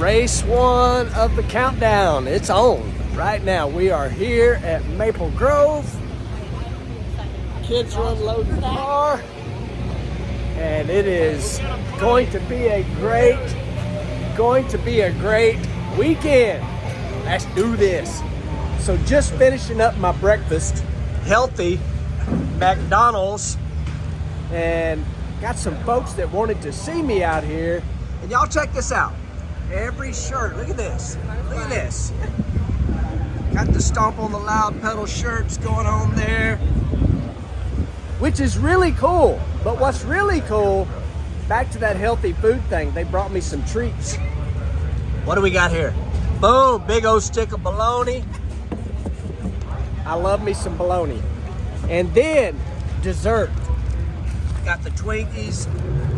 Race one of the countdown. It's on right now. We are here at Maple Grove. Kids are unloading the car. And it is going to be a great weekend. Let's do this. So just finishing up my breakfast, healthy McDonald's, and got some folks that wanted to see me out here. And y'all check this out. Every shirt, look at this. Look at this. Got the Stomp on the Loud pedal shirts going on there, which is really cool. But what's really cool, back to that healthy food thing, they brought me some treats. What do we got here? Boom, big old stick of bologna. I love me some bologna. And then dessert. Got the Twinkies,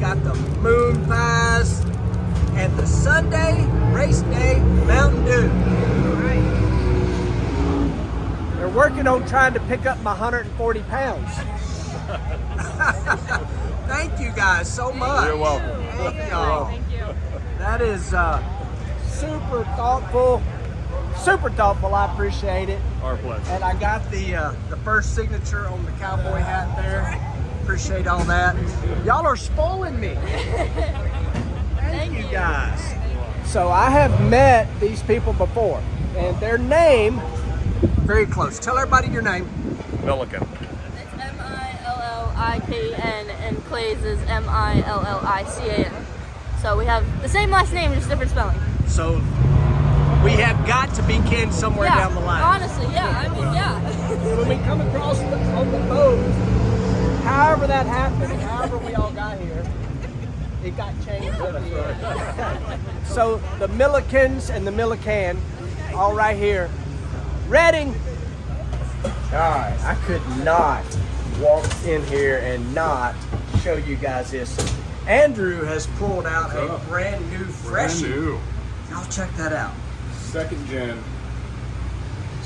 got the moon pies, and the Sunday race day Mountain Dew. All right. They're working on trying to pick up my 140 pounds. Thank you guys so much. You're welcome. Thank y'all. Thank you. That is super thoughtful. Super thoughtful. I appreciate it. Our pleasure. And I got the first signature on the cowboy hat there. Appreciate all that. Y'all are spoiling me. Thank you guys. So I have met these people before, and their name, very close. Tell everybody your name. Milliken. It's Millilikn, and Clay's is Millican. So we have the same last name, just different spelling. So we have got to be kin somewhere down the line. Honestly, yeah. I mean, yeah. When we come across on the boat, however that happened, however we all got here, it got changed. So the Millikens and the Millican, all right here. Reading. Guys, I could not walk in here and not show you guys this. Andrew has pulled out a brand new freshie. Brand new. Y'all check that out. Second gen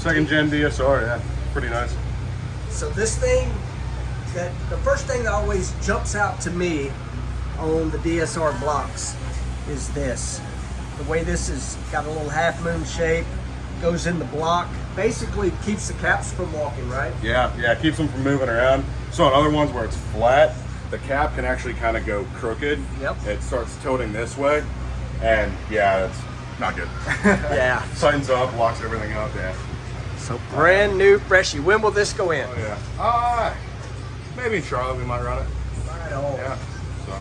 DSR, yeah. Pretty nice. So this thing, the first thing that always jumps out to me on the DSR blocks is this. The way this is got a little half moon shape, goes in the block, basically keeps the caps from walking, right? Yeah, keeps them from moving around. So on other ones where it's flat, the cap can actually kind of go crooked. Yep. It starts tilting this way, and yeah, it's not good. Yeah. Signs up, locks everything up, yeah. So brand new freshie. When will this go in? Oh yeah. Maybe in Charlotte we might run it. Right on. Yeah. So.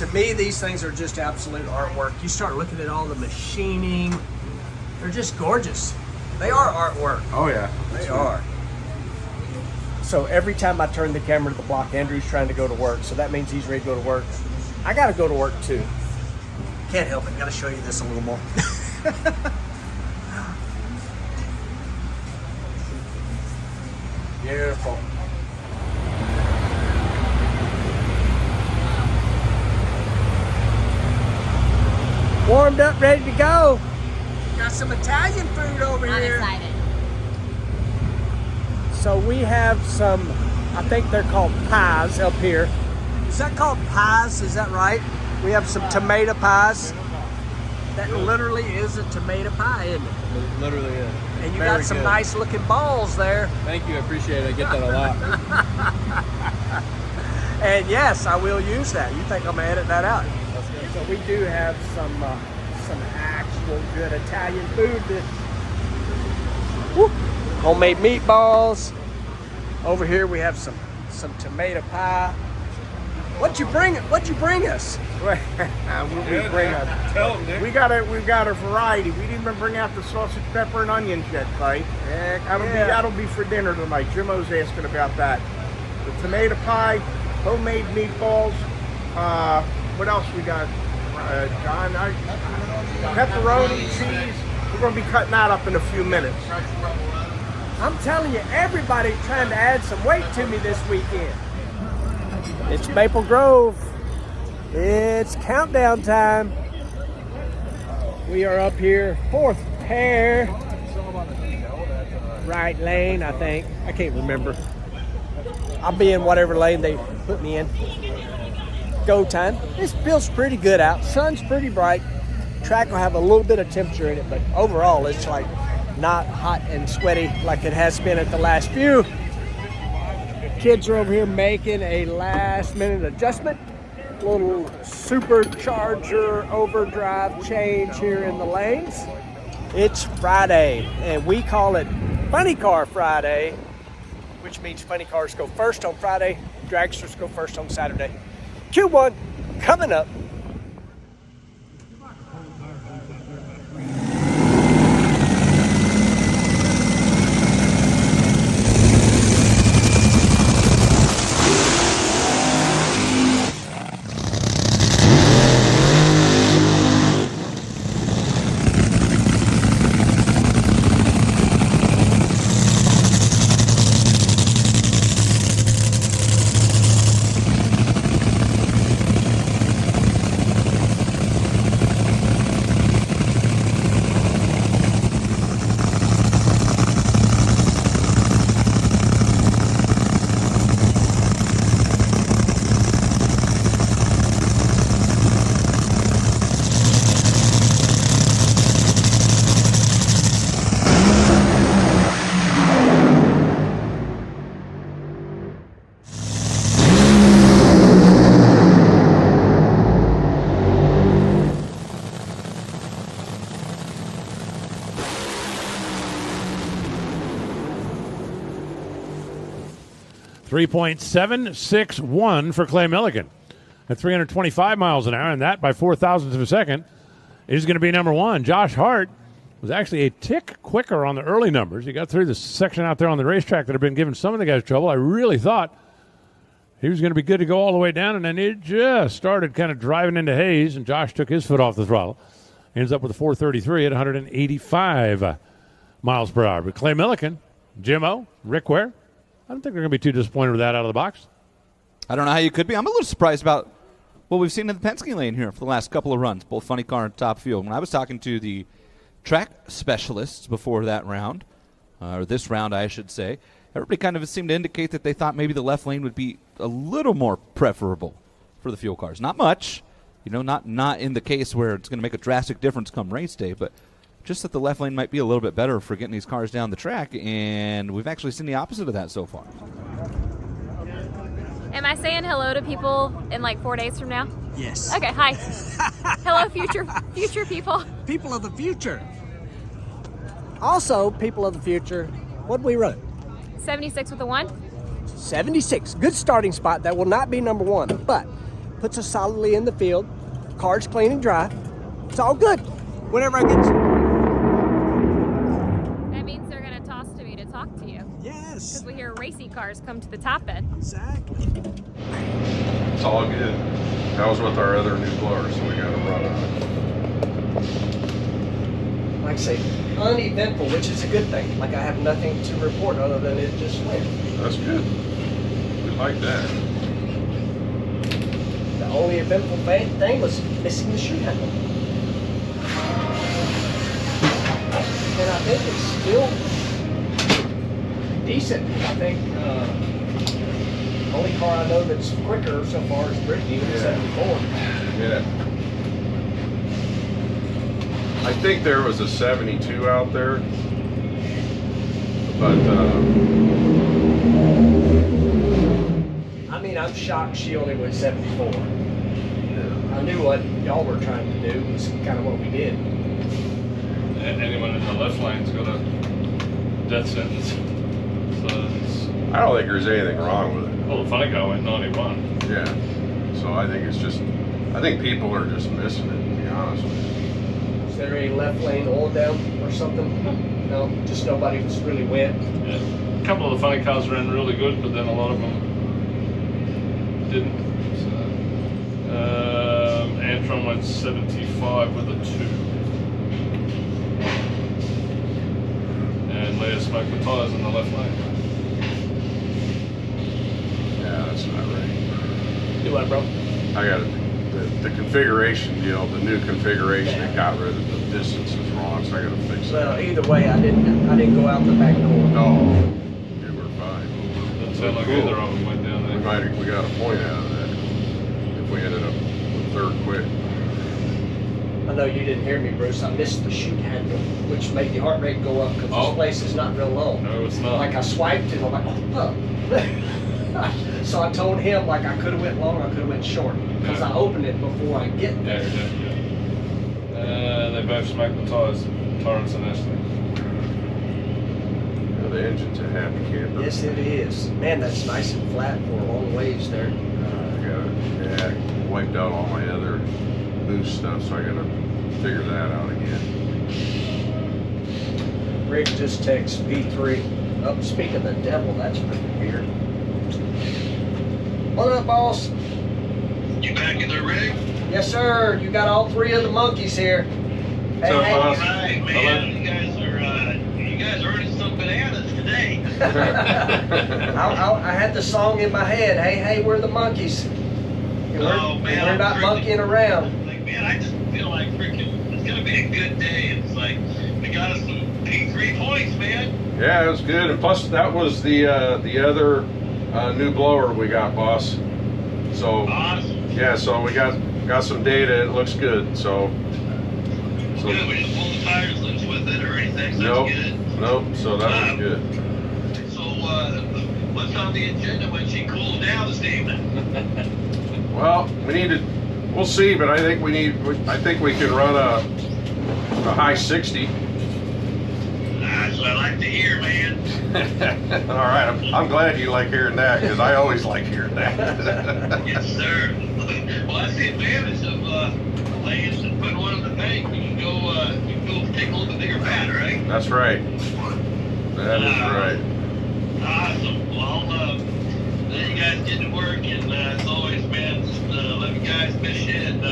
To me, these things are just absolute artwork. You start looking at all the machining, they're just gorgeous. They are artwork. Oh yeah. They are. So every time I turn the camera to the block, Andrew's trying to go to work. So that means he's ready to go to work. I got to go to work too. Can't help it. Got to show you this a little more. Beautiful. Warmed up, ready to go. Got some Italian food over here. I'm excited. So we have some, I think they're called pies up here. Is that called pies? Is that right? We have some tomato pies. That literally is a tomato pie, isn't it? It literally is. And you Very got some good. nice looking balls there. Thank you, I appreciate it. I get that a lot. And yes, I will use that. You think I'm gonna edit that out? So we do have some actual good Italian food. Woo. Homemade meatballs. Over here we have some tomato pie. What'd you bring us? Tell them, Nick. We got a variety. We didn't even bring out the sausage, pepper, and onions yet, Clay. Heck That'll be for dinner tonight. Jimo's asking about that. The tomato pie, homemade meatballs. What else we got? John, pepperoni, cheese. We're gonna be cutting that up in a few minutes. I'm telling you, everybody's trying to add some weight to me this weekend. It's Maple Grove. It's countdown time. We are up here, fourth pair. Right lane, I think. I can't remember. I'll be in whatever lane they put me in. Go time. This feels pretty good out. Sun's pretty bright. track will have a little bit of temperature in it, but overall it's like not hot and sweaty like it has been at the last few. Kids are over here making a last minute adjustment. Little supercharger overdrive change here in the lanes. It's Friday, and we call it Funny Car Friday, which means funny cars go first on Friday, dragsters go first on Saturday. Q1 coming up. .761 for Clay Milligan at 325 miles an hour, and that by 0.004 of a second is going to be number one. Josh Hart was actually a tick quicker on the early numbers. He got through the section out there on the racetrack that had been giving some of the guys trouble. I really thought he was going to be good to go all the way down, and then it just started kind of driving into haze, and Josh took his foot off the throttle. Ends up with a 433 at 185 miles per hour. But Clay Milligan, Jim O, Rick Ware, I don't think they're going to be too disappointed with that out of the box. I don't know how you could be. I'm a little surprised about what we've seen in the Penske lane here for the last couple of runs, both funny car and top field. When I was talking to the track specialists before that round, or this round I should say, everybody kind of seemed to indicate that they thought maybe the left lane would be a little more preferable for the fuel cars. Not much, not in the case where it's going to make a drastic difference come race day, but just that the left lane might be a little bit better for getting these cars down the track, and we've actually seen the opposite of that so far. Am I saying hello to people in like 4 days from now? Yes. Okay, hi. Hello, future people. People of the future. Also, people of the future, what did we run? 76 with a 1. 76. Good starting spot. That will not be number one, but puts us solidly in the field. Car's clean and dry. It's all good. Whenever I get That means they're going to toss to me to talk to you. Yes. Because we hear racy cars come to the top end. Exactly. It's all good. That was with our other new blower, so we got to run on it. Like I say, uneventful, which is a good thing. Like I have nothing to report other than it just went. That's good. We like that. The only eventful thing was missing the shoe handle. And I think it's still decent. I think the only car I know that's quicker so far is Brittany with 74. Yeah. I think there was a 72 out there, but I mean, I'm shocked she only went 74. I knew what y'all were trying to do was kind of what we did. Anyone in the left lane's got a death sentence. So it's, I don't think there's anything wrong with it. well, the funny guy went 91. Yeah. So I think it's just, I think people are just missing it, to be honest with you. Is there any left lane oil down or something? No, just nobody was really wet. Yeah. A couple of the funny cars ran really good, but then a lot of them didn't. So, Antron went 75 with a 2. And Leah smoked the tyres in the left lane. Yeah, that's not right. Do what, bro? I got it. The configuration deal, the new configuration, it got rid of the distance is wrong, so I got to fix Well, that. either way, I didn't go out the back door. No, you were fine. Doesn't sound like either of them went down there. We got a point out of that if we ended up with third quick. I know you didn't hear me, Bruce. I missed the shoot handle, which made the heart rate go up because this place is not real long. No, it's not. Like I swiped it, I'm like, oh. So I told him like I could have went long, I could have went short because I opened it before I get there. They both smacked the tires, Torrance and Ashley. The engine's a happy camper. Yes, it is. Man, that's nice and flat for a long ways there. I wiped out all my other boost stuff, so I gotta figure that out again. Rick just texts V3. Oh, speaking of the devil, that's pretty weird. What up, boss? You back in the rig? Yes, sir. You got all three of the monkeys here. Hey, So, hey. All right, man. You guys are earning some bananas today. I had the song in my head. Hey, hey, we're the monkeys. And we're not monkeying around. Like, man, I just feel like freaking, it's gonna be a good day. It's like we got us some P3 points, man. Yeah, it was good, and plus that was the other new blower we got, boss. So Awesome. yeah, so we got some data. It looks good. So Good. We didn't pull the tires loose with it or anything. So nope, that's good. nope. So that was good. So what's on the agenda when she cools down this evening? Well, we'll see, but I think we can run a high 60. That's what I like to hear, man. All right, I'm glad you like hearing that because I always like hearing that. Yes, sir. Well, that's the advantage of laying and putting one in the tank. You can go take a little bit bigger pad, right? That's right. That is right. Awesome. Well, then you guys get to work, and as always, man, just let me guys miss you, and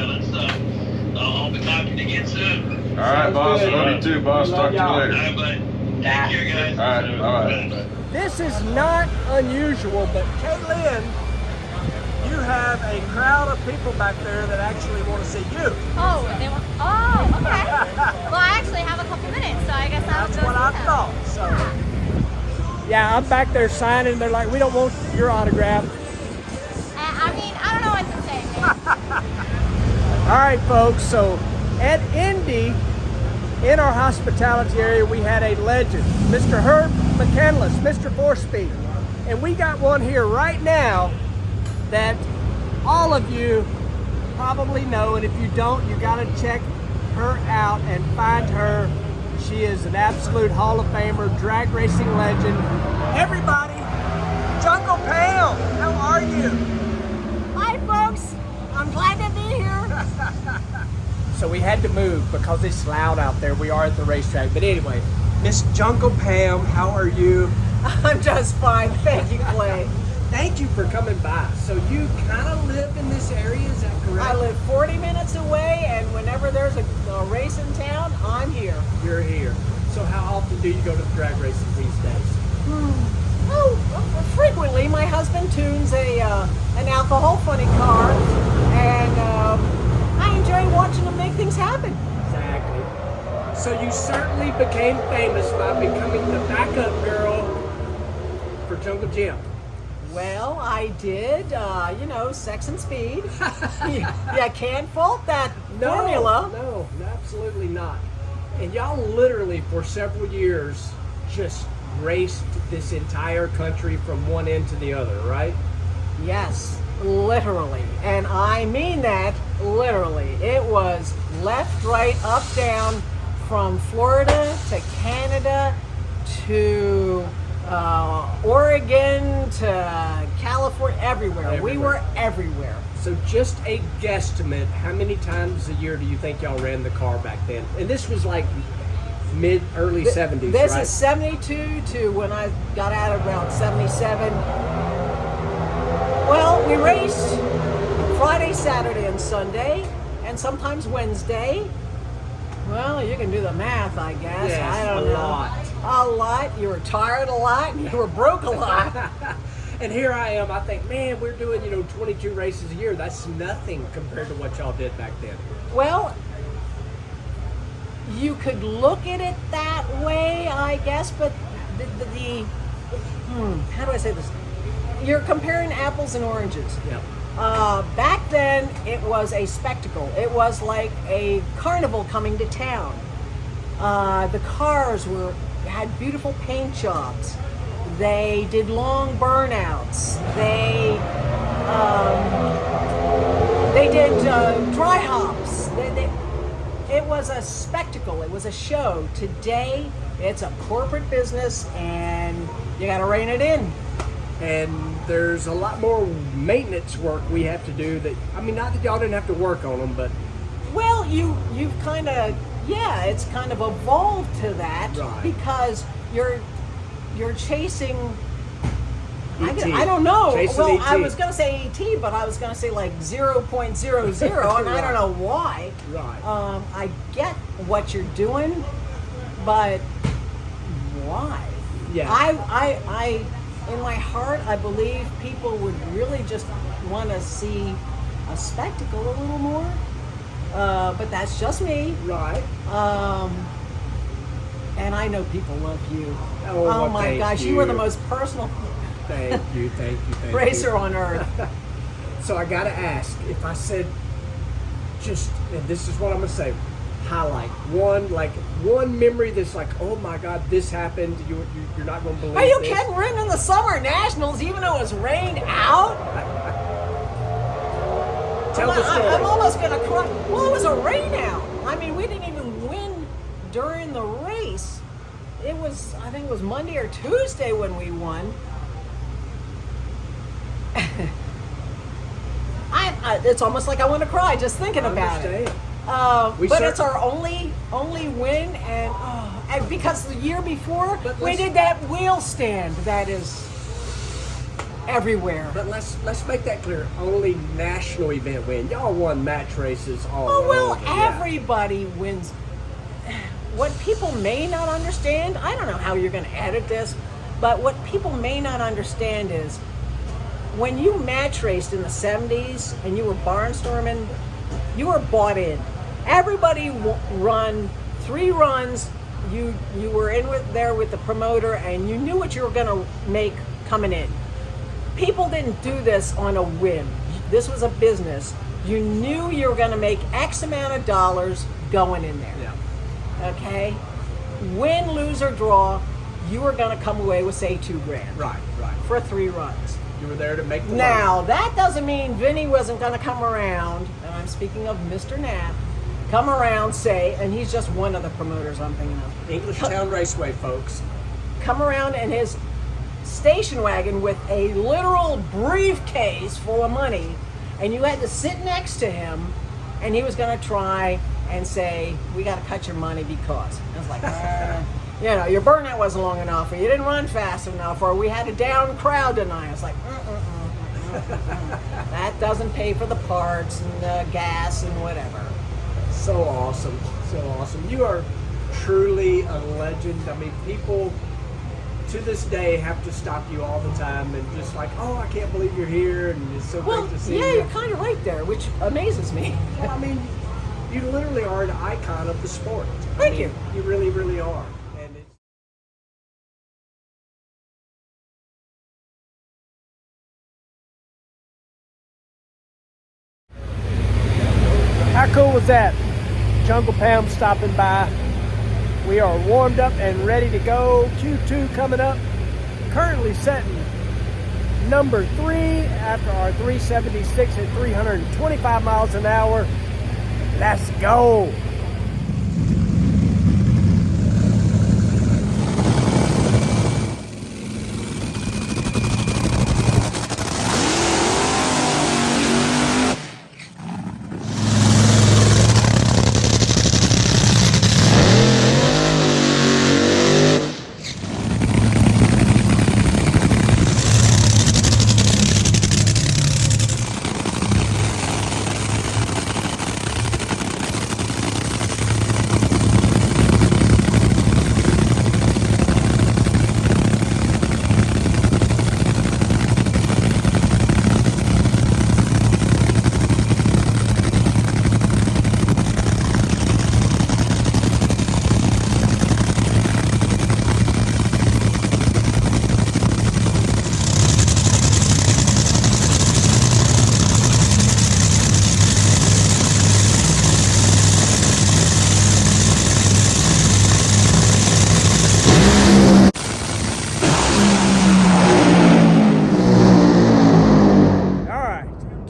I'll be talking to you again soon. All right, boss. good. Love you too, boss. Love Talk to you y'all. later. All right, bud. Take care, guys. All right, bye-bye. This is not unusual, but Kaylin, you have a crowd of people back there that actually want to see you. Oh, okay. Well, I actually have a couple minutes, so I guess I'll That's go what see I them. thought. So, yeah, I'm back there signing. They're like, we don't want your autograph. I mean, I don't know what to say, man. All right, folks. So at Indy, in our hospitality area, we had a legend, Mr. Herb McCandless, Mr. 4-Speed. And we got one here right now that all of you probably know. And if you don't, you got to check her out and find her. She is an absolute Hall of Famer, drag racing legend. Everybody, Jungle Pam, how are you? Hi, folks. I'm glad to be here. So we had to move because it's loud out there. We are at the racetrack. But anyway, Miss Jungle Pam, how are you? I'm just fine, thank you, Clay. Thank you for coming by. So you kind of live in this area, is that correct? I live 40 minutes away, and whenever there's a race in town, I'm here. You're here. So how often do you go to the drag races these days? Oh, frequently. My husband tunes an alcohol funny car, and I enjoy watching him make things happen. Exactly. So you certainly became famous by becoming the backup girl for Jungle Jim. Well, I did, Sex and Speed. you can't fault that formula. No, absolutely not. And y'all literally for several years just raced this entire country from one end to the other, right? Yes, literally. And I mean that literally. It was left, right, up, down, from Florida to Canada to Oregon to California, everywhere. We were everywhere. So just a guesstimate, how many times a year do you think y'all ran the car back then? And this was like early 70s, This right? is 72 to when I got out around 77. Well, we raced Friday, Saturday, and Sunday, and sometimes Wednesday. Well, you can do the math, I guess. Yes, I don't a know. lot. A lot. You were tired a lot, and you were broke a lot. And here I am, I think, man, we're doing, 22 races a year. That's nothing compared to what y'all did back then. Well, you could look at it that way, I guess, but how do I say this? You're comparing apples and oranges. Yeah. Back then, it was a spectacle. It was like a carnival coming to town. The cars had beautiful paint jobs. They did long burnouts. They did dry hops. It was a spectacle. It was a show. Today, it's a corporate business, and you got to rein it in. And there's a lot more maintenance work we have to do that, I mean, not that y'all didn't have to work on them, but... Well, you've kind of, it's kind of evolved to that. Right. Because you're chasing... ET. I don't know. Chasing well, ET. I was going to say ET, but I was going to say like 0.00, and I don't know why. Right. I get what you're doing, but why? Yeah. I in my heart, I believe people would really just want to see a spectacle a little more. But that's just me. Right. And I know people love you. Oh, well, my thank gosh, you are the you. most personal Thank you. racer you. on earth. So I gotta ask, if I said and this is what I'm gonna say, highlight one memory that's like, oh my God, this happened. You're not gonna believe. Are you this. kidding? We're in the Summer Nationals, even though it's rained out. Tell the story. I'm almost gonna cry. Well, it was a rain out. I mean, we didn't even win during the race. I think it was Monday or Tuesday when we won. It's almost like I want to cry just thinking about it. But it's our only win, and because the year before we did that wheel stand that is everywhere. But let's make that clear. Only national event win. Y'all won match races all Oh well, over. Yeah. everybody wins. What people may not understand, I don't know how you're going to edit this, but what people may not understand is when you match raced in the 70s and you were barnstorming, you were bought in. Everybody run 3 runs. You were there with the promoter, and you knew what you were going to make coming in. People didn't do this on a whim. This was a business. You knew you were going to make X amount of dollars going in there. Yeah. Okay? Win, lose, or draw, you were going to come away with, say, $2,000. Right. For 3 runs. You were there to make the Now, money. that doesn't mean Vinny wasn't going to come around, and I'm speaking of Mr. Knapp, come around, say, and he's just one of the promoters I'm thinking of. English Town Raceway, folks. Come around in his station wagon with a literal briefcase full of money, and you had to sit next to him, and he was going to try and say, we got to cut your money because. I was like, your burnout wasn't long enough, or you didn't run fast enough, or we had a down crowd tonight. I was like, that doesn't pay for the parts and the gas and whatever. So awesome. You are truly a legend. I mean, people to this day have to stop you all the time and just like, oh, I can't believe you're here, and it's so great to see you. Yeah, you're kind of right there, which amazes me. Well, I mean, you literally are an icon of the sport. Thank you. You really, really are. And it's how cool was that? Jungle Pam stopping by. We are warmed up and ready to go. Q2 coming up. Currently setting number 3 after our 376 at 325 miles an hour. Let's go.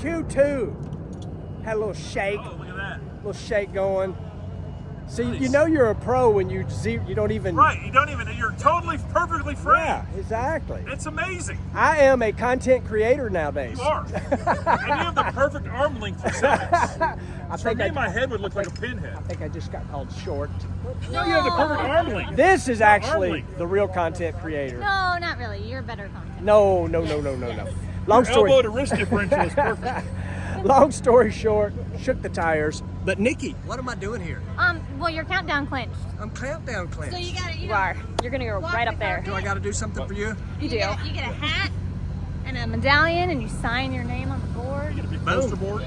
Q2. Had a little shake. Oh, look at that. Little shake going. So Nice. you know you're a pro when you don't even. Right, you're totally perfectly free. Yeah, exactly. It's amazing. I am a content creator nowadays. You are. And you have the perfect arm length for sevens. For me, my head would look like a pinhead. I think I just got called short. No, you have the perfect arm length. This is Arm actually length. the real content creator. No, not really. You're better content. No. Long story. Elbow to wrist differential is perfect. Long story short, shook the tires. But Nikki, what am I doing here? Well, your countdown clinched. I'm countdown cleansed. So you gotta, You are. You're gonna go right up there. Do I got to do something for you? You do. You get a hat and a medallion, and you sign your name on the board. Get a big poster board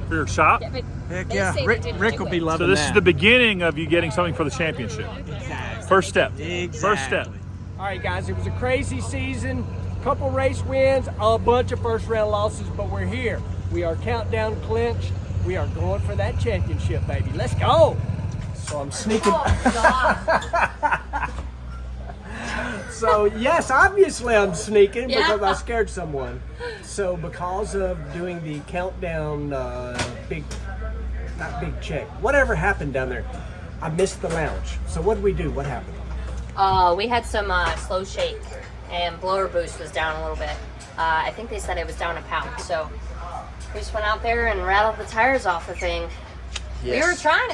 for your shop. Yeah, but Heck they yeah, say they Rick didn't will do be it. loving So this that. is the beginning of you getting something for the championship. First step. First step. All right, guys, it was a crazy season. Couple race wins, a bunch of first round losses, but we're here. We are countdown clinched. We are going for that championship, baby. Let's go. So I'm sneaking. So yes, obviously I'm sneaking because I scared someone. So because of doing the countdown, not big check, whatever happened down there, I missed the lounge. So what did we do? What happened? We had some slow shake, and blower boost was down a little bit. I think they said it was down a pound. So we just went out there and rattled the tires off the thing. Yes. We were trying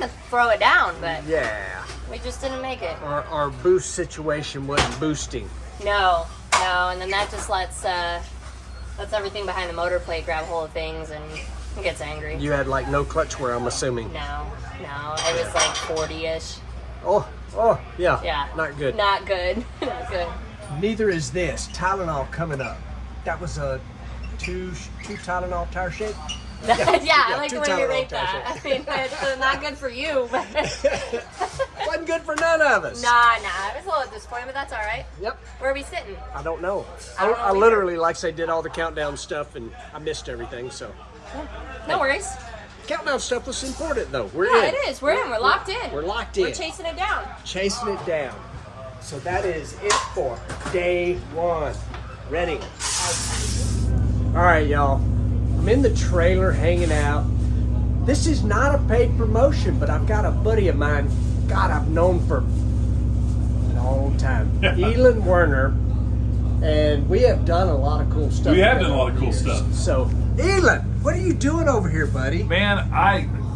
to throw it down, but Yeah. we just didn't make it. Our boost situation wasn't boosting. No, and then that just lets everything behind the motor plate grab hold of things and it gets angry. You had like no clutch wear, I'm assuming. No, it was like 40-ish. Oh, yeah. Yeah. Not good. Not good. Not good. Neither is this. Tylenol coming up. That was a two Tylenol tire shake. Yeah, I like two the way you Tylenol rate tire that. I shakes. mean, it's not good for you, but Wasn't good for none of us. nah. I was a little disappointed, but that's all right. Yep. Where are we sitting? I don't know. I don't know I either. literally, like I say, did all the countdown stuff and I missed everything. So No worries. countdown stuff was important though. We're Yeah, in. it is. We're in. We're locked in. We're locked in. We're chasing it down. Chasing it down. So that is it for day one. Ready? All right, y'all. I'm in the trailer hanging out. This is not a paid promotion, but I've got a buddy of mine, God, I've known for a long time, Elon Werner, and we have done a lot of cool stuff. We have together done a lot of over cool the years. stuff. So, Elon, what are you doing over here, buddy? Man,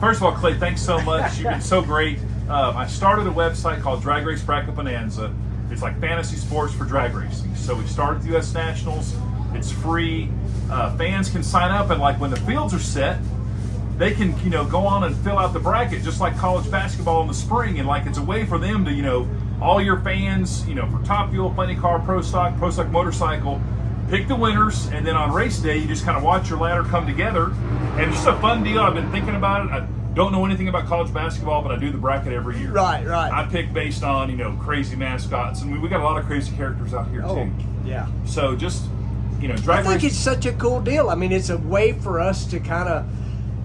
first of all, Clay, thanks so much. You've been so great. I started a website called Drag Race Bracket Bonanza. It's like fantasy sports for drag racing. So we started the U.S. Nationals. It's free. Fans can sign up, and like when the fields are set, they can go on and fill out the bracket just like college basketball in the spring, and like it's a way for them to all your fans for Top Fuel, Plenty Car, Pro Stock Motorcycle, pick the winners, and then on race day you just kind of watch your ladder come together, and it's just a fun deal. I've been thinking about it. I don't know anything about college basketball, but I do the bracket every year. Right. I pick based on crazy mascots, and we got a lot of crazy characters out here too. Yeah. So just I drag think race. it's such a cool deal. I mean, it's a way for us to kind of,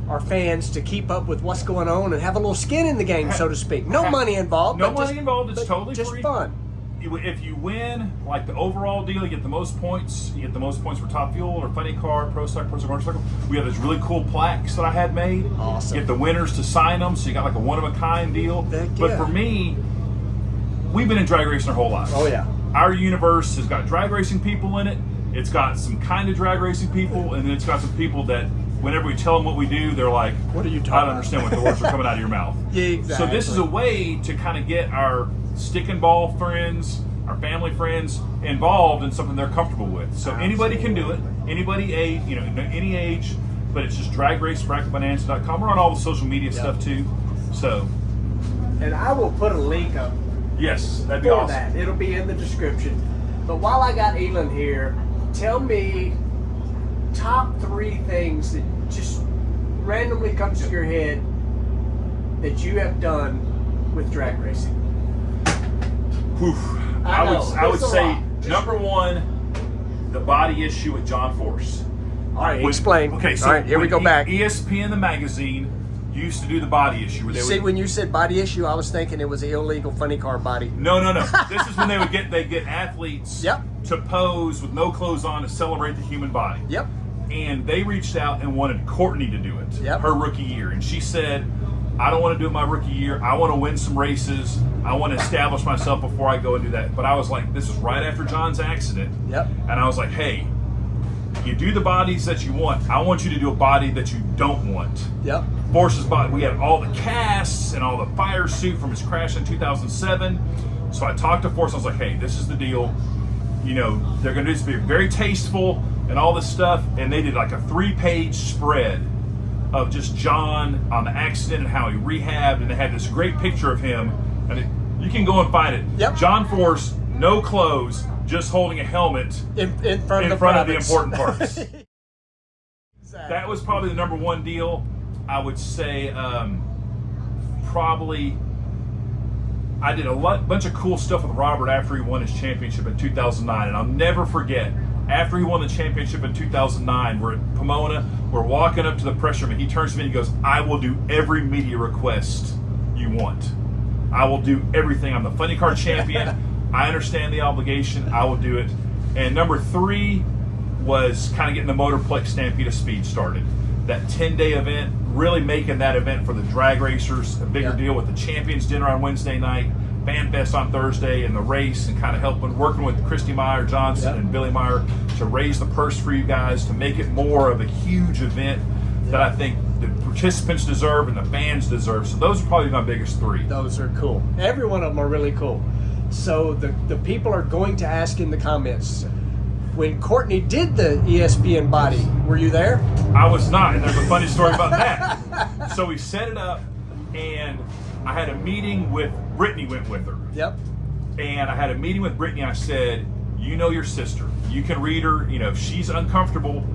our fans, to keep up with what's going on and have a little skin in the game, so to speak. No money involved. No but money just- involved. It's but totally just free. fun. If you win, like the overall deal, you get the most points. You get the most points for Top Fuel or Funny Car, Pro Stock Motorcycle. We have these really cool plaques that I had made. Awesome. You get the winners to sign them, so you got like a one-of-a-kind deal. Heck But yeah. for me, we've been in drag racing our whole life. Oh, yeah. Our universe has got drag racing people in it. It's got some kind of drag racing people, and then it's got some people that whenever we tell them what we do, they're like, What are you talking I don't about?" understand what the words are coming out of your mouth. Yeah, exactly. So this is a way to kind of get our stick and ball friends, our family friends involved in something they're comfortable with. So anybody can do it. Anybody age, any age, but it's just dragracebracketbonanza.com. We're on all the social media stuff too. So And I will put a link up yes, that'd be for awesome. that. It'll be in the description. But while I got Elon here, tell me top 3 things that just randomly comes to your head that you have done with drag racing. Whew. I know, I would it's a say lot. number 1, the body issue with John Force. All right, When- explain. Okay, so all right, here we when go back. ESPN the magazine used to do the body issue where they See, would, when you said body issue, I was thinking it was an illegal funny car body. No. This is when they get athletes Yep. to pose with no clothes on to celebrate the human body. Yep. and they reached out and wanted Courtney to do it, Yep. her rookie year. And she said, I don't want to do it my rookie year. I want to win some races. I want to establish myself before I go and do that. But I was like, this was right after John's accident. Yep. And I was like, hey, you do the bodies that you want. I want you to do a body that you don't want. Yep. Force's body, we had all the casts and all the fire suit from his crash in 2007. So I talked to Force. I was like, hey, this is the deal. You know, they're going to do this, be very tasteful and all this stuff. And they did like a 3-page spread of just John on the accident and how he rehabbed. And they had this great picture of him. And you can go and find it. Yep. John Force, no clothes, just holding a helmet In front of the privates. important parts. Exactly. That was probably the number one deal. I would say probably I did a bunch of cool stuff with Robert after he won his championship in 2009. And I'll never forget, after he won the championship in 2009, we're at Pomona, we're walking up to the press room, and he turns to me and he goes, I will do every media request you want. I will do everything. I'm the funny car champion. I understand the obligation. I will do it. And number 3 was kind of getting the Motorplex Stampede of Speed started. That 10-day event, really making that event for the drag racers a bigger deal with the Champions Dinner on Wednesday night, Fan Fest on Thursday, and the race, and kind of working with Christy Meyer Johnson and Billy Meyer to raise the purse for you guys, to make it more of a huge event that I think the participants deserve and the fans deserve. So those are probably my biggest 3. Those are cool. Every one of them are really cool. So the people are going to ask in the comments, when Courtney did the ESPN body, were you there? I was not, and there's a funny story about that. So we set it up, and I had a meeting with Brittany, went with her. Yep. And I had a meeting with Brittany. I said, you know your sister. You can read her. You know, if she's uncomfortable,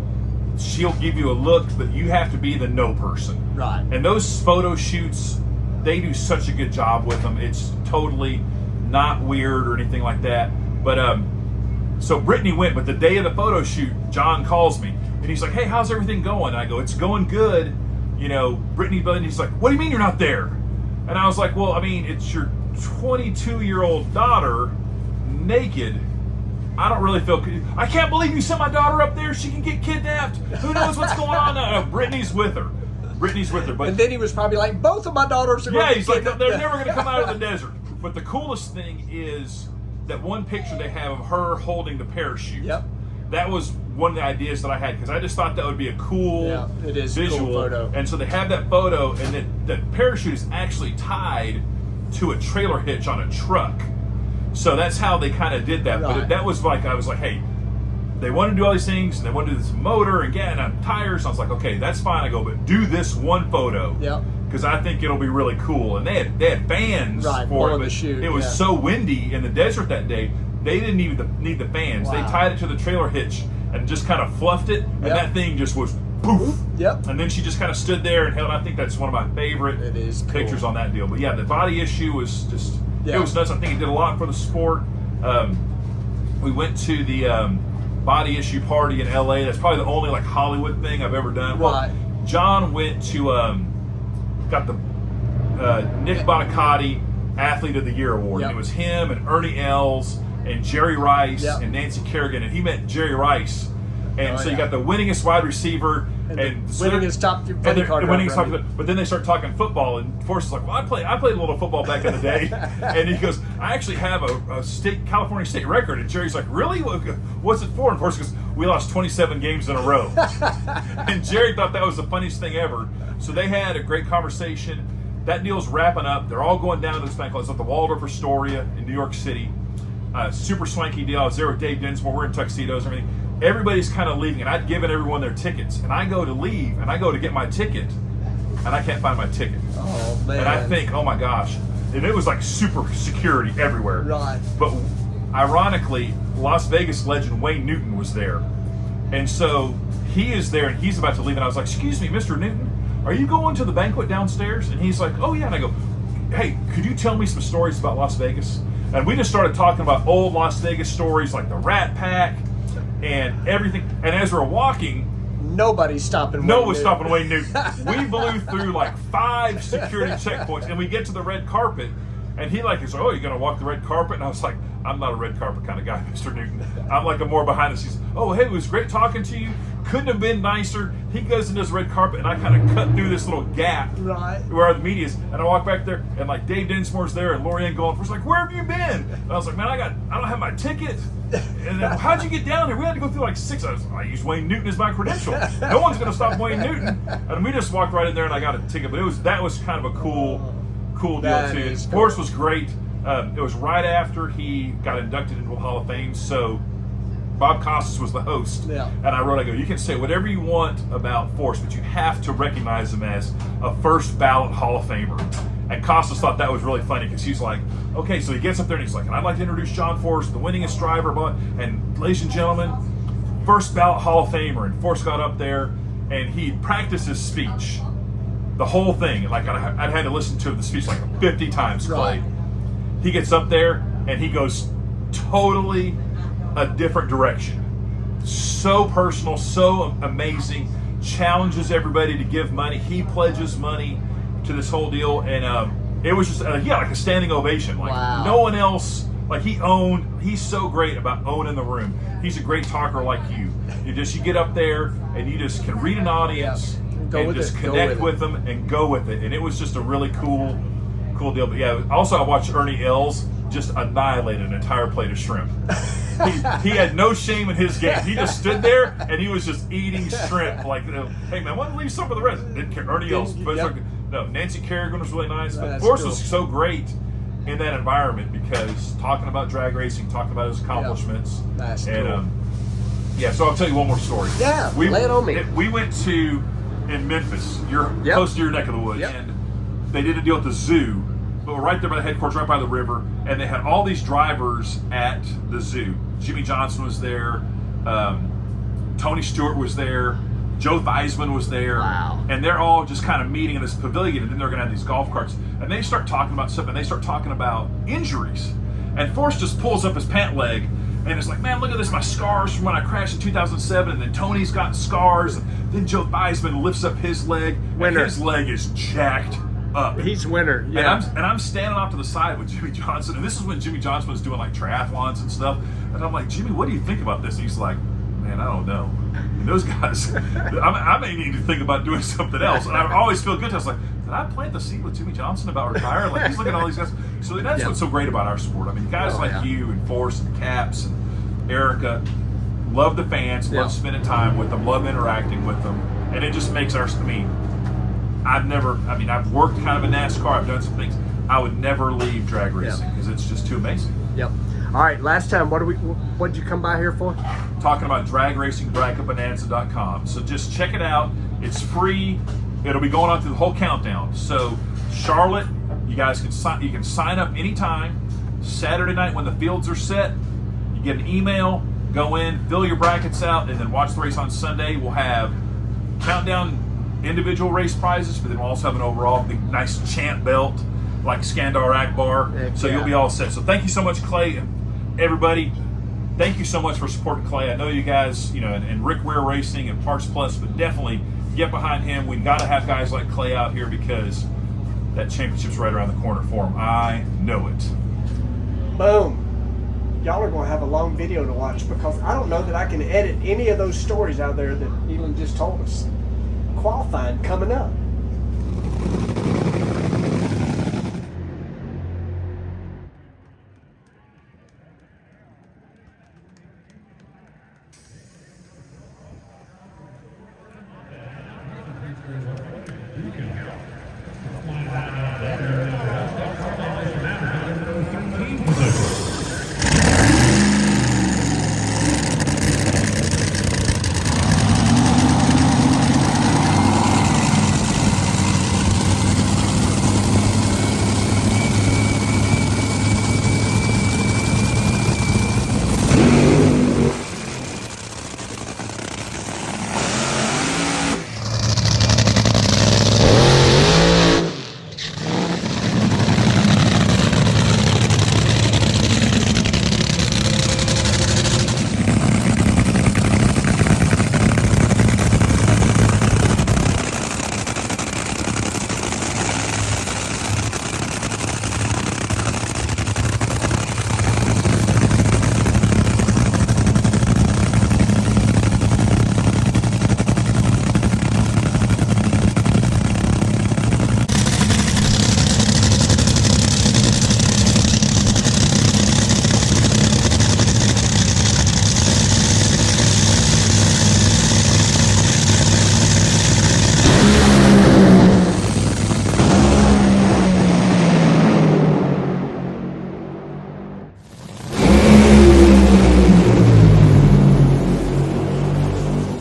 she'll give you a look, but you have to be the no person. Right. And those photo shoots, they do such a good job with them. It's totally not weird or anything like that. But so Brittany went, but the day of the photo shoot, John calls me and he's like, hey, how's everything going? And I go, it's going good. You know, Brittany, he's like, what do you mean you're not there? And I was like, well, I mean, it's your 22-year-old daughter naked. I don't really feel, I can't believe you sent my daughter up there. She can get kidnapped. Who knows what's going on? No, Brittany's with her. But and then he was probably like, both of my daughters are going to he's like, they're never going to come out of the desert. But the coolest thing is that one picture they have of her holding the parachute. Yep. That was one of the ideas that I had, because I just thought that would be a cool it is visual. a cool photo. And so they have that photo, and the parachute is actually tied to a trailer hitch on a truck. So that's how they kind of did that. Right. But that was like, I was like, hey, they want to do all these things, and they want to do this motor and getting on tires. I was like, okay, that's fine. I go, but do this one photo. Yep. Because I think it'll be really cool. And they had fans for it, the but shoot, it was so windy in the desert that day, they didn't even need the fans. Wow. They tied it to the trailer hitch and just kind of fluffed it, and Yep. that thing just was poof. Yep. And then she just kind of stood there and held. I think that's one of my favorite pictures on that deal. But yeah, the body issue was just, it was nuts. I think it did a lot for the sport. We went to the body issue party in LA. That's probably the only like Hollywood thing I've ever done. Right. Well, John went to got the Nick Bonacotti Athlete of the Year award. Yep. And it was him and Ernie Els and Jerry Rice and Nancy Kerrigan, and he met Jerry Rice. And so you got the winningest wide receiver and winningest top funny car driver. but then they start talking football, and Forrest is like, well, I played a little football back in the day. And he goes, I actually have a California state record. And Jerry's like, really? What's it for? And Forrest goes, we lost 27 games in a row. And Jerry thought that was the funniest thing ever. So they had a great conversation. That deal's wrapping up. They're all going down to this thing called the Waldorf Astoria in New York City. Super swanky deal. I was there with Dave Dinsmore. We're in tuxedos and everything. Everybody's kind of leaving, and I'd given everyone their tickets. And I go to leave, and I go to get my ticket, and I can't find my ticket. Oh, man. And I think, oh my gosh. And it was like super security everywhere. Right. But ironically, Las Vegas legend Wayne Newton was there. And so he is there, and he's about to leave. And I was like, excuse me, Mr. Newton, are you going to the banquet downstairs? And he's like, oh, yeah. And I go, hey, could you tell me some stories about Las Vegas? And we just started talking about old Las Vegas stories, like the Rat Pack and everything. And as we're walking, nobody's stopping. No one's stopping Wayne Newton. We blew through like 5 security checkpoints, and we get to the red carpet, and he like is, oh, you're gonna walk the red carpet? And I was like, I'm not a red carpet kind of guy, Mr. Newton. I'm like a more behind the scenes. Oh, hey, it was great talking to you. couldn't have been nicer. He goes into his red carpet, and I kind of cut through this little gap where the media is, and I walk back there, and like Dave Dinsmore's there, and Lorianne Golf was like, "Where have you been?" And I was like, "Man, I don't have my ticket." And then, how'd you get down there? We had to go through like 6. I used Wayne Newton as my credential. No one's gonna stop Wayne Newton. And we just walked right in there, and I got a ticket. But that was kind of a cool deal too. Forrest was great. It was right after he got inducted into the Hall of Fame, so Bob Costas was the host. Yeah. And I wrote, you can say whatever you want about Forrest, but you have to recognize him as a first ballot Hall of Famer. And Costas thought that was really funny because he's like, okay, so he gets up there and he's like, and I'd like to introduce John Forrest, the winningest driver, and ladies and gentlemen, first ballot Hall of Famer. And Forrest got up there and he practiced his speech, the whole thing. Like I'd had to listen to the speech like 50 times, Clay. Right. He gets up there and he goes totally a different direction. So personal, so amazing, challenges everybody to give money. He pledges money to this whole deal, and it was just like a standing ovation. Like no one else, like he's so great about owning the room. He's a great talker like you. You get up there and you just can read an audience and just connect with them and go with it. And it was just a really cool deal. But yeah, also I watched Ernie Els just annihilate an entire plate of shrimp. He had no shame in his game. He just stood there and he was just eating shrimp. Like, hey man, why don't you leave some for the rest? Didn't care. Ernie Els. No, Nancy Kerrigan was really nice. But Forrest was so great in that environment because talking about drag racing, talking about his accomplishments. That's and cool. So I'll tell you one more story. Yeah, lay it on me. We went in Memphis. You're close to your neck of the woods, and they did a deal at the zoo. But we're right there by the headquarters, right by the river, and they had all these drivers at the zoo. Jimmy Johnson was there, Tony Stewart was there, Joe Theismann was there, and they're all just kind of meeting in this pavilion, and then they're going to have these golf carts. And they start talking about stuff, and they start talking about injuries. And Forrest just pulls up his pant leg, and it's like, man, look at this, my scars from when I crashed in 2007, and then Tony's got scars, and then Joe Theismann lifts up his leg, and his leg is jacked up. He's winner. Yeah. And I'm standing off to the side with Jimmy Johnson, and this is when Jimmy Johnson was doing like triathlons and stuff. And I'm like, Jimmy, what do you think about this? And he's like, man, I don't know. And those guys, I may need to think about doing something else. And I always feel good. I was like, did I plant the seed with Jimmy Johnson about retiring? Like he's looking at all these guys. So that's what's so great about our sport. I mean, guys like you and Forrest and Caps and Erica love the fans, love spending time with them, love interacting with them, and it just makes I've worked kind of in NASCAR, I've done some things. I would never leave drag racing because it's just too amazing. Yep. All right, last time, what did you come by here for? Talking about drag racing, BracketBonanza.com. So just check it out. It's free. It'll be going on through the whole countdown. So Charlotte, you guys can sign up anytime. Saturday night when the fields are set, you get an email, go in, fill your brackets out, and then watch the race on Sunday. We'll have countdown individual race prizes, but then we'll also have an overall big nice champ belt like Skandar Akbar. So you'll be all set. So thank you so much, Clay, and everybody. Thank you so much for supporting Clay. I know you guys, and Rick Ware Racing and Parts Plus, but definitely get behind him. We've got to have guys like Clay out here because that championship's right around the corner for him. I know it. Boom. Y'all are going to have a long video to watch because I don't know that I can edit any of those stories out there that Elon just told us. Qualifying coming up.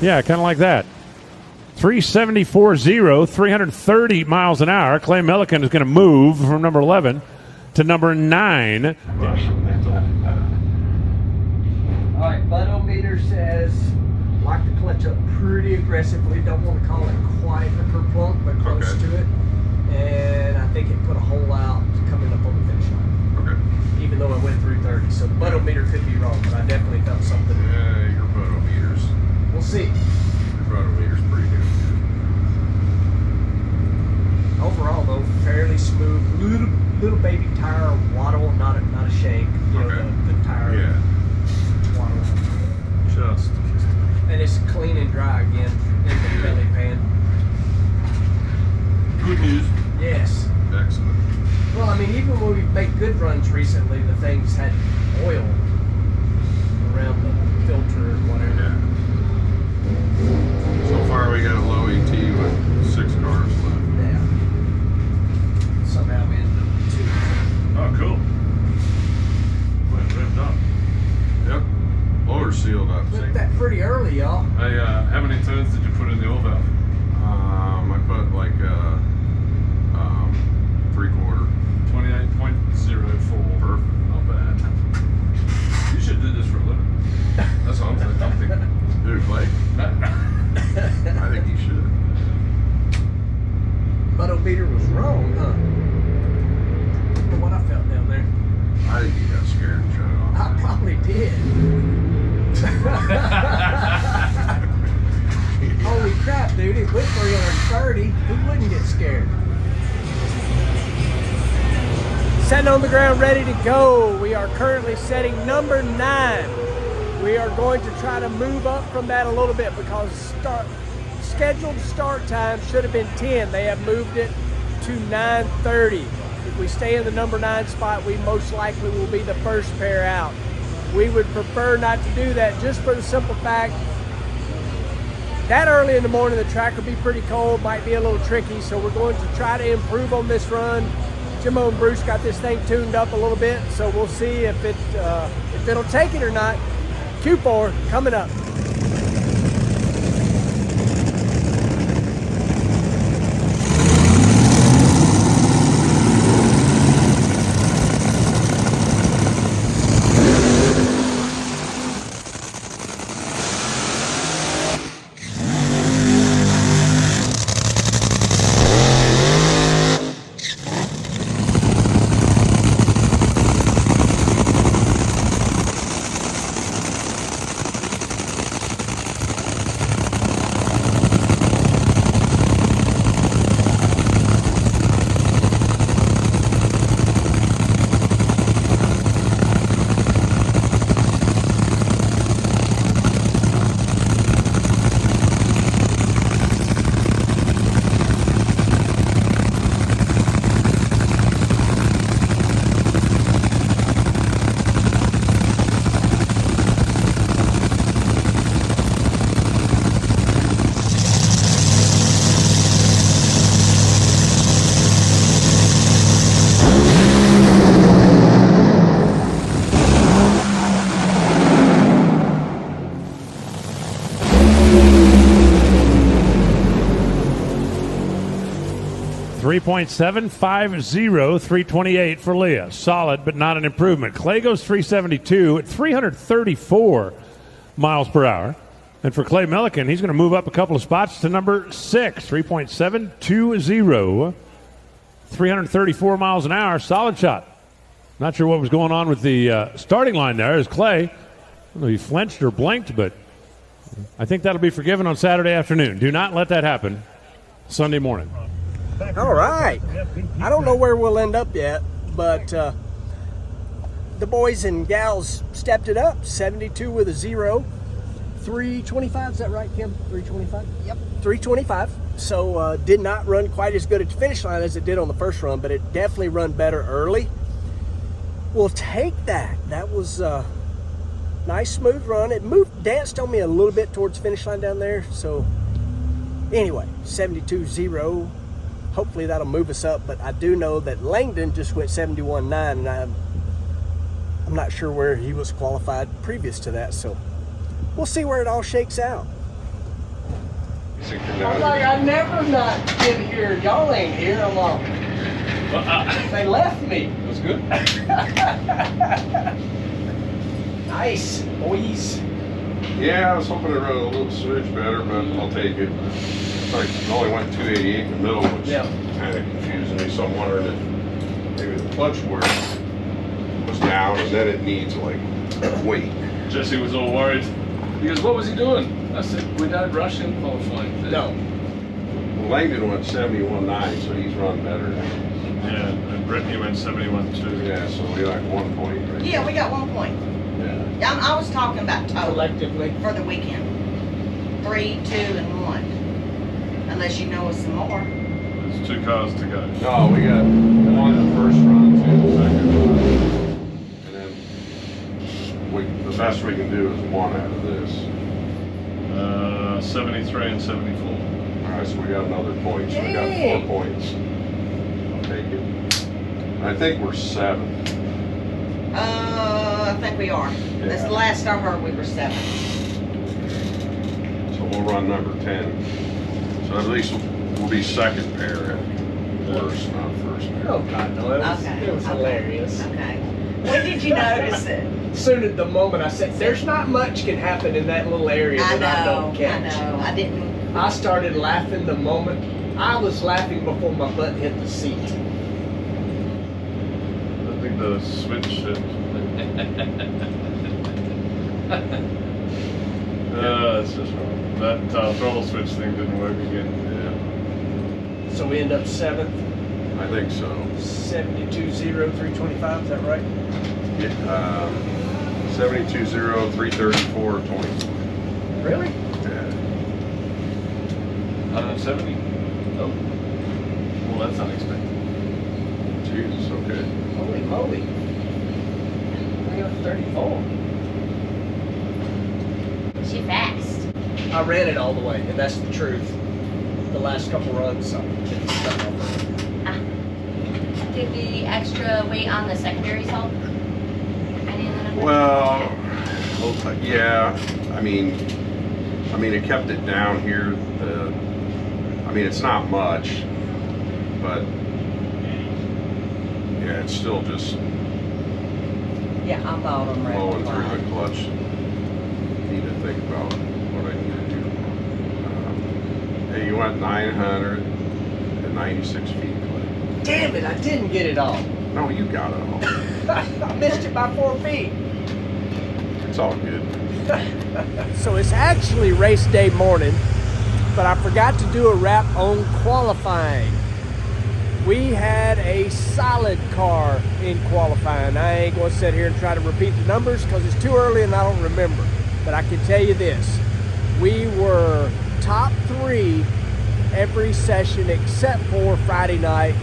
Yeah, kind of like that. 374.0, 330 miles an hour. Clay Milliken is going to move from number 11 to number 9. All right, Budometer says lock the clutch up pretty aggressively. Don't want to call it quite a kerplunk, but close to it. And I think it put a hole out coming up on the finish line. Okay. Even though it went through 30. So the Budometer could be wrong, but I definitely felt something. Yeah, your Budometer's. We'll see. Your Budometer's pretty good. Overall, though, fairly smooth. Little baby tire waddle, not a shank. You know, the tire waddle. Just. And it's clean and dry again in the belly pan. Good news. Yes. Excellent. Well, I mean, even when we've made good runs recently, the things had oil around the filter or whatever. Yeah. So far, we got a low ET with 6 cars left. Yeah. Somehow we ended up with 2. Oh, cool. Went ripped up. Yep. Loader sealed up. Looked that pretty early, y'all. Hey, how many turns did you put in the oil valve? I put like 3/4. 28.04. Perfect. Not bad. You should do this for a living. That's what I'm thinking. Dude, Blake? I think you should. Budometer was wrong, huh? For what I felt down there. I think you got scared and shut it off. I probably did. Holy crap, dude. It went 330. Who wouldn't get scared? Setting on the ground, ready to go. We are currently setting number 9. We are going to try to move up from that a little bit because scheduled start time should have been 10. They have moved it to 9:30. If we stay in the number 9 spot, we most likely will be the first pair out. We would prefer not to do that just for the simple fact that early in the morning the track will be pretty cold, might be a little tricky, so we're going to try to improve on this run. Jimmo and Bruce got this thing tuned up a little bit, so we'll see if it'll take it or not. Q4 coming up. 3.750, 328 for Leah. Solid, but not an improvement. Clay goes 372 at 334 miles per hour. And for Clay Milliken, he's going to move up a couple of spots to number 6, 3.720, 334 miles an hour. Solid shot. Not sure what was going on with the starting line there as Clay, I don't know if he flinched or blinked, but I think that'll be forgiven on Saturday afternoon. Do not let that happen Sunday morning. All right. I don't know where we'll end up yet, but the boys and gals stepped it up. 72 with a 0. 325, is that right, Kim? 325? Yep. 325. So did not run quite as good at the finish line as it did on the first run, but it definitely run better early. We'll take that. That was a nice, smooth run. It danced on me a little bit towards the finish line down there. So anyway, 72-0. Hopefully that'll move us up, but I do know that Langdon just went 71.9, and I'm not sure where he was qualified previous to that, so we'll see where it all shakes out. Sinking I'm down. like, I never not been here. Y'all ain't here. I'm like, they left me. That's good. Nice, boys. Yeah, I was hoping to run a little switch better, but I'll take it. It's like it only went 288 in the middle, which kind of confusing me. So I'm wondering if maybe the clutch work was down, and then it needs like weight. Jesse was all worried. He goes, "What was he doing?" I said, "We died rushing qualifying." No. Well, Langdon went 71.9, so he's run better. Yeah, and Brittany went 71.2. Yeah, so we like 1 point right Yeah, we got 1 point. Yeah. I was talking about total Collectively. for the weekend. 3, 2, and 1. Unless you know us some more. There's 2 cars to go. No, we got 1 the first run, 2 the second run. And then the best we can do is 1 out of this. 73 and 74. All right, so we got another point. So we got 4 points. I'll take it. I think we're 7. I think we are. That's the last I heard we were 7. So we'll run number 10. So at least we'll be second pair at worst, not first pair. Oh God, no! It was hilarious. Okay. When did you notice it? Soon at the moment I said, "There's not much can happen in that little area that I don't catch." I know. I didn't. I started laughing the moment. I was laughing before my butt hit the seat. I think the switch should. That's just wrong. That throttle switch thing didn't work again. Yeah. So we end up 7th. I think so. 72.0325. Is that right? Yeah. 72.0, 334, 20. Really? Yeah. 170. Oh. Well, that's unexpected. Jesus, okay. Holy moly! We got 34. She fast. I ran it all the way, and that's the truth. The last couple runs, so it's stuck up. Did the extra weight on the secondaries help? Any of that? Well, yeah. I mean, it kept it down here. I mean, it's not much, but yeah, it's still just Yeah, I thought I'm ready. blowing through the clutch. Need to think about what I need to do. Hey, you went 996 feet. Damn it! I didn't get it all. No, you got it all. I missed it by 4 feet. It's all good. So it's actually race day morning, but I forgot to do a wrap on qualifying. We had a solid car in qualifying. I ain't going to sit here and try to repeat the numbers because it's too early and I don't remember. But I can tell you this, we were top 3 every session except for Friday night,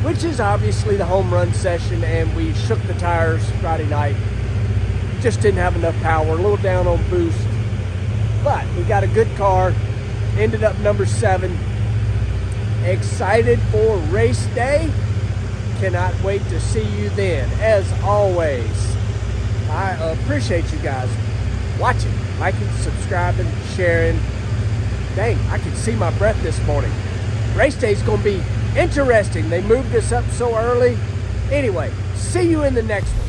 which is obviously the home run session, and we shook the tires Friday night. Just didn't have enough power, a little down on boost. But we got a good car, ended up number 7. Excited for race day. Cannot wait to see you then. As always, I appreciate you guys watching, liking, subscribing, sharing. Dang, I can see my breath this morning. Race day is going to be interesting. They moved us up so early. Anyway, see you in the next one.